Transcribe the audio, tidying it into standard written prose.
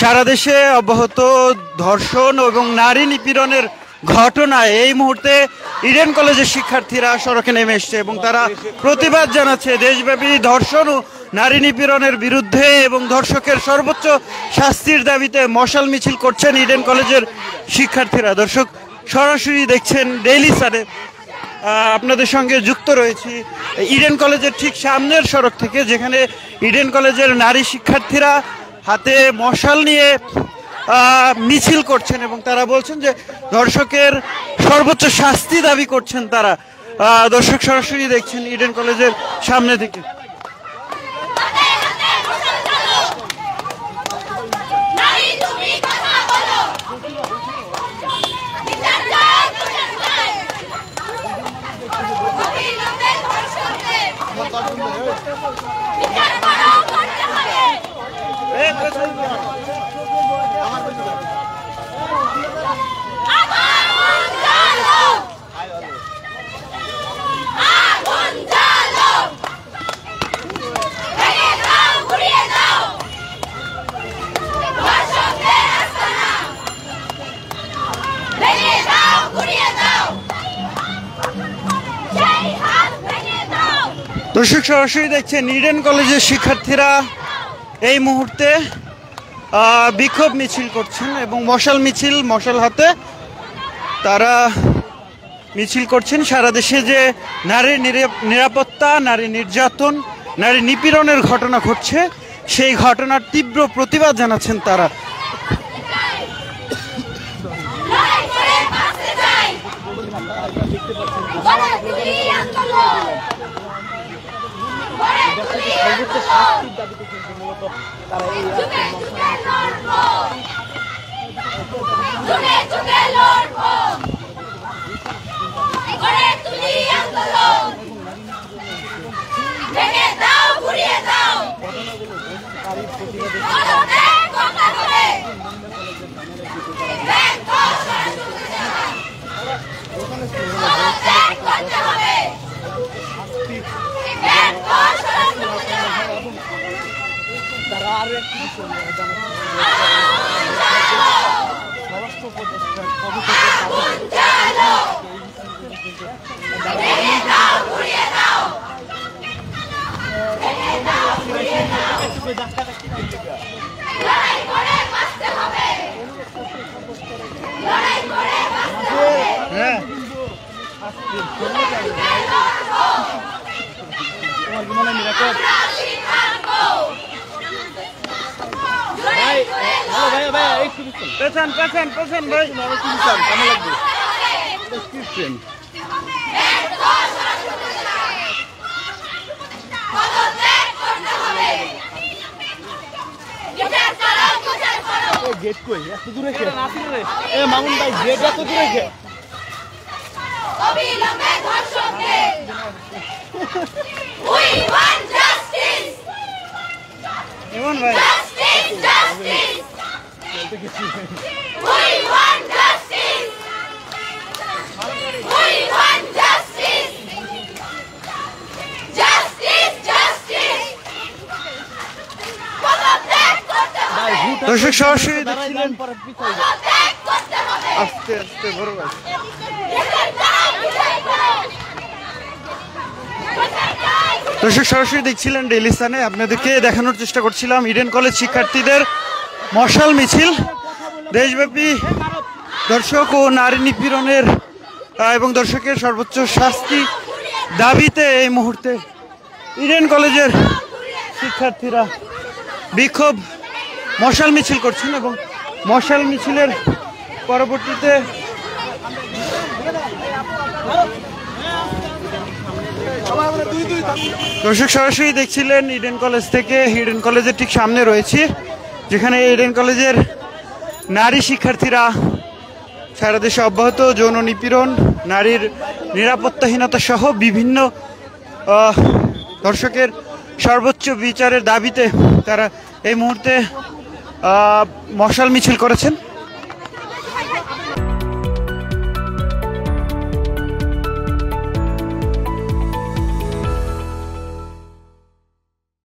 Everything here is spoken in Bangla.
সারা দেশে অব্যাহত ধর্ষণ এবং নারী নিপীড়নের ঘটনায় এই মুহূর্তে ইডেন কলেজের শিক্ষার্থীরা সড়কে নেমে এসছে এবং তারা প্রতিবাদ জানাচ্ছে দেশব্যাপী ধর্ষণ ও নারী নিপীড়নের বিরুদ্ধে এবং ধর্ষকের সর্বোচ্চ শাস্তির দাবিতে মশাল মিছিল করছেন ইডেন কলেজের শিক্ষার্থীরা। দর্শক, সরাসরি দেখছেন ডেইলি সানে আপনাদের সঙ্গে যুক্ত রয়েছি ইডেন কলেজের ঠিক সামনের সড়ক থেকে, যেখানে ইডেন কলেজের নারী শিক্ষার্থীরা হাতে মশাল নিয়ে মিছিল করছেন এবং তারা বলছেন যে ধর্ষকের সর্বোচ্চ শাস্তি দাবি করছেন তারা। দর্শক, সরাসরি দেখছেন ইডেন কলেজের সামনে থেকে। দর্শক, সরাসরি দেখছেন ইডেন কলেজের শিক্ষার্থীরা এই মুহূর্তে বিক্ষোভ মিছিল করছেন এবং মশাল হাতে তারা মিছিল করছেন। সারা দেশে যে নারীর নিরাপত্তা, নারী নির্যাতন, নারী নিপীড়নের ঘটনা ঘটছে সেই ঘটনার তীব্র প্রতিবাদ জানাচ্ছেন তারা। गेट को এত দূরে কে এ মামুন ভাই গেট এত দূরে কে অবিলম্বে ধর্ষককে উই ওয়ান্ট জাস্টিস এমন ভাই justice we want justice we want justice দর্শক, সরাসরি দেখছিলেন আস্তে আস্তে বড় ভাই দর্শক সরাসরি দেখছিলেন ডেইলি সানে। আপনাদেরকে দেখানোর চেষ্টা করছিলাম ইডেন কলেজ শিক্ষার্থীদের মশাল মিছিল দেশব্যাপী ধর্ষক ও নারী নিপীড়নের এবং ধর্ষকের সর্বোচ্চ শাস্তি দাবিতে এই মুহূর্তে ইডেন কলেজের শিক্ষার্থীরা বিক্ষোভ মশাল মিছিল করছেন এবং মশাল মিছিলের পরবর্তীতে দর্শক সরাসরি দেখছিলেন ইডেন কলেজ থেকে। ইডেন কলেজের ঠিক সামনে রয়েছে, যেখানে ইডেন কলেজের নারী শিক্ষার্থীরা সারা দেশে অব্যাহত যৌন নিপীড়ন, নারীর নিরাপত্তাহীনতা সহ বিভিন্ন ধর্ষকের সর্বোচ্চ বিচারের দাবিতে তারা এই মুহূর্তে মশাল মিছিল করেছেন।